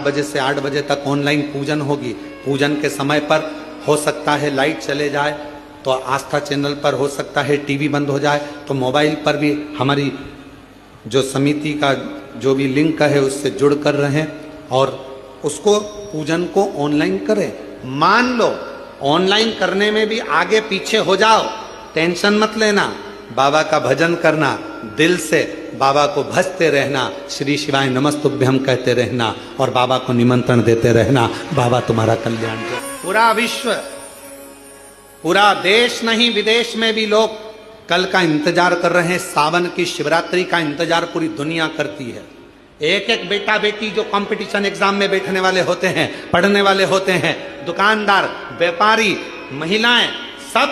बजे से 8 बजे तक ऑनलाइन पूजन होगी। पूजन के समय पर हो सकता है लाइट चले जाए, तो आस्था चैनल पर हो सकता है टीवी बंद हो जाए, तो मोबाइल पर भी हमारी जो समिति का जो भी लिंक है उससे जुड़ कर रहें और उसको पूजन को ऑनलाइन करें। मान लो ऑनलाइन करने में भी आगे पीछे हो जाओ, टेंशन मत लेना। बाबा का भजन करना, दिल से बाबा को भजते रहना, श्री शिवाय नमस्तुभ्यम कहते रहना और बाबा को निमंत्रण देते रहना। बाबा तुम्हारा कल्याण करे। पूरा विश्व, पूरा देश नहीं विदेश में भी लोग कल का इंतजार कर रहे हैं। सावन की शिवरात्रि का इंतजार पूरी दुनिया करती है। एक एक बेटा बेटी जो कंपटीशन एग्जाम में बैठने वाले होते हैं, पढ़ने वाले होते हैं, दुकानदार, व्यापारी, महिलाएं, सब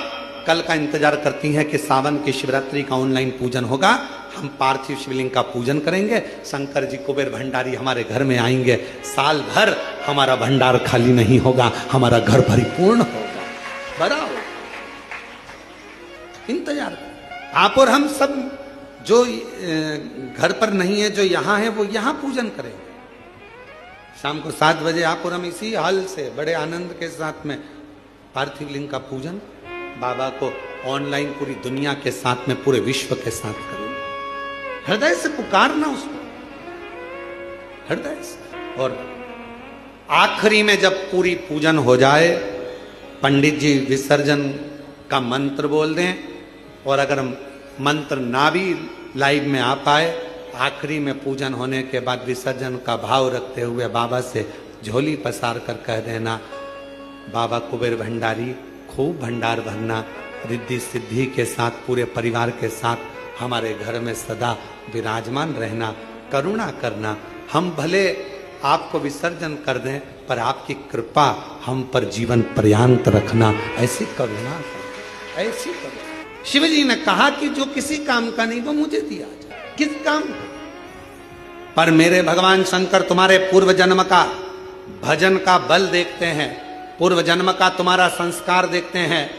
कल का इंतजार करती हैं कि सावन की शिवरात्रि का ऑनलाइन पूजन होगा। हम पार्थिव शिवलिंग का पूजन करेंगे, शंकर जी कुबेर भंडारी हमारे घर में आएंगे, साल भर हमारा भंडार खाली नहीं होगा, हमारा घर परिपूर्ण होगा, बड़ा होगा। इंतजार आप और हम सब जो घर पर नहीं है, जो यहाँ है, वो यहाँ पूजन करेंगे। शाम को 7 बजे आप और हम इसी हाल से बड़े आनंद के साथ में पार्थिव लिंग का पूजन बाबा को ऑनलाइन पूरी दुनिया के साथ में, पूरे विश्व के साथ करेंगे। हृदय से पुकारना उसको, हृदय से। और आखिरी में जब पूरी पूजन हो जाए, पंडित जी विसर्जन का मंत्र बोल दें, और अगर मंत्र ना भी लाइव में आ पाए, आखिरी में पूजन होने के बाद विसर्जन का भाव रखते हुए बाबा से झोली पसार कर कह देना, बाबा कुबेर भंडारी खूब भंडार भरना, रिद्धि सिद्धि के साथ पूरे परिवार के साथ हमारे घर में सदा विराजमान रहना, करुणा करना। हम भले आपको विसर्जन कर दें पर आपकी कृपा हम पर जीवन पर्यंत रखना, ऐसी करुणा, ऐसी करुणा। शिव जी ने कहा कि जो किसी काम का नहीं वो मुझे दिया जाए। किस काम का? पर मेरे भगवान शंकर तुम्हारे पूर्व जन्म का भजन का बल देखते हैं, पूर्व जन्म का तुम्हारा संस्कार देखते हैं।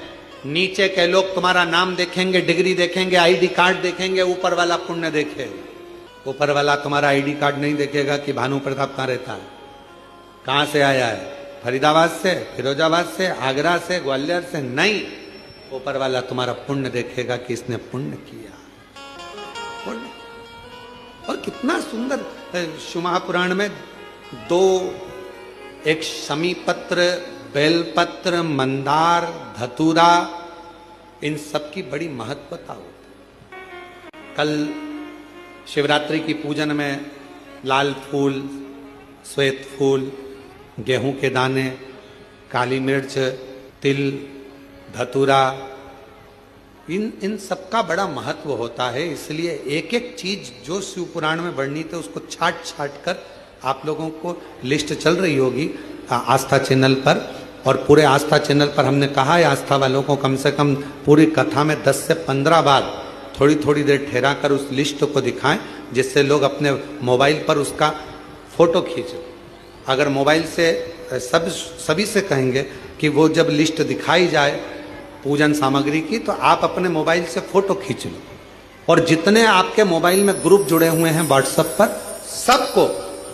नीचे के लोग तुम्हारा नाम देखेंगे, डिग्री देखेंगे, आईडी कार्ड देखेंगे, ऊपर वाला पुण्य देखेगा। ऊपर वाला तुम्हारा आईडी कार्ड नहीं देखेगा कि भानु प्रताप कहाँ रहता है, कहाँ से आया है, फरीदाबाद से, फिरोजाबाद से, आगरा से, ग्वालियर से, नहीं। ऊपर वाला तुम्हारा पुण्य देखेगा कि इसने पुण्य किया, पुण्य। और कितना सुंदर शिव महापुराण में एक शमी पत्र, बेलपत्र, मंदार, धतूरा, इन सब की बड़ी महत्वता होती है। कल शिवरात्रि की पूजन में लाल फूल, श्वेत फूल, गेहूं के दाने, काली मिर्च, तिल, धतूरा, इन सब का बड़ा महत्व होता है। इसलिए एक एक चीज जो शिव पुराण में वर्णित है उसको छाट छाट कर आप लोगों को लिस्ट चल रही होगी आस्था चैनल पर। और पूरे आस्था चैनल पर हमने कहा है आस्था वालों को कम से कम पूरी कथा में 10 से 15 बार थोड़ी थोड़ी देर ठहरा कर उस लिस्ट को दिखाएं, जिससे लोग अपने मोबाइल पर उसका फोटो खींचें। अगर मोबाइल से सभी से कहेंगे कि वो जब लिस्ट दिखाई जाए पूजन सामग्री की, तो आप अपने मोबाइल से फोटो खींच लो, और जितने आपके मोबाइल में ग्रुप जुड़े हुए हैं व्हाट्सएप पर, सबको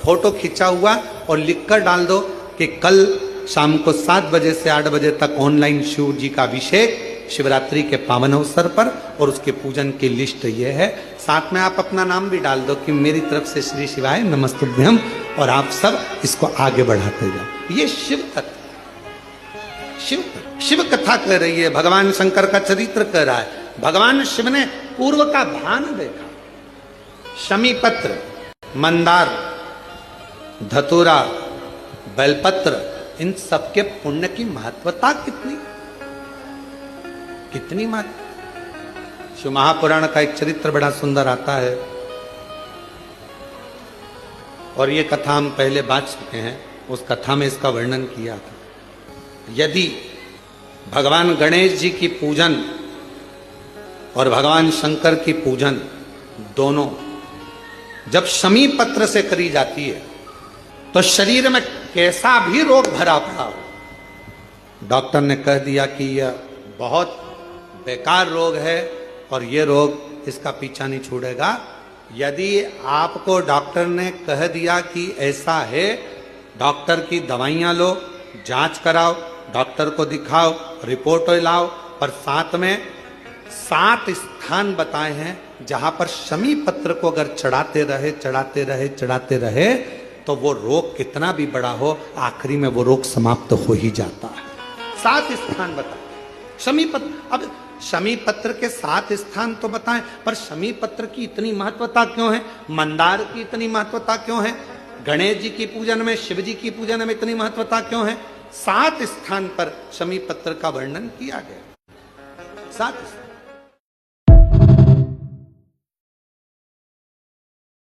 फोटो खींचा हुआ और लिखकर डाल दो कि कल शाम को 7 बजे से 8 बजे तक ऑनलाइन शिव जी का अभिषेक शिवरात्रि के पावन अवसर पर, और उसके पूजन की लिस्ट ये है। साथ में आप अपना नाम भी डाल दो कि मेरी तरफ से श्री शिवाय नमस्तुभ्यम, और आप सब इसको आगे बढ़ाते जाओ। ये शिव कथा, शिव कथा कह रही है, भगवान शंकर का चरित्र कह रहा है। भगवान शिव ने पूर्व का भान देखा। शमी पत्र, मंदार, धतूरा, बेलपत्र, इन सबके पुण्य की महत्वता कितनी कितनी महत्व। शिव महापुराण का एक चरित्र बड़ा सुंदर आता है, और ये कथा हम पहले बात चुके हैं। उस कथा में इसका वर्णन किया था। यदि भगवान गणेश जी की पूजन और भगवान शंकर की पूजन दोनों जब शमी पत्र से करी जाती है, तो शरीर में कैसा भी रोग भरा पड़ा हो, डॉक्टर ने कह दिया कि यह बहुत बेकार रोग है और ये रोग इसका पीछा नहीं छोड़ेगा, यदि आपको डॉक्टर ने कह दिया कि ऐसा है डॉक्टर की दवाइयां लो, जांच कराओ, डॉक्टर को दिखाओ, रिपोर्ट लाओ, पर साथ में 7 स्थान बताए हैं जहां पर शमी पत्र को अगर चढ़ाते रहे चढ़ाते रहे चढ़ाते रहे तो वो रोग कितना भी बड़ा हो, आखिरी में वो रोग समाप्त हो ही जाता है। 7 स्थान बताए शमी पत्र। अब शमी पत्र के 7 स्थान तो बताएं, पर शमी पत्र की इतनी महत्वता क्यों है, मंदार की इतनी महत्वता क्यों है, गणेश जी की पूजन में, शिव जी की पूजन में इतनी महत्वता क्यों है? 7 स्थान पर शमी पत्र का वर्णन किया गया। 7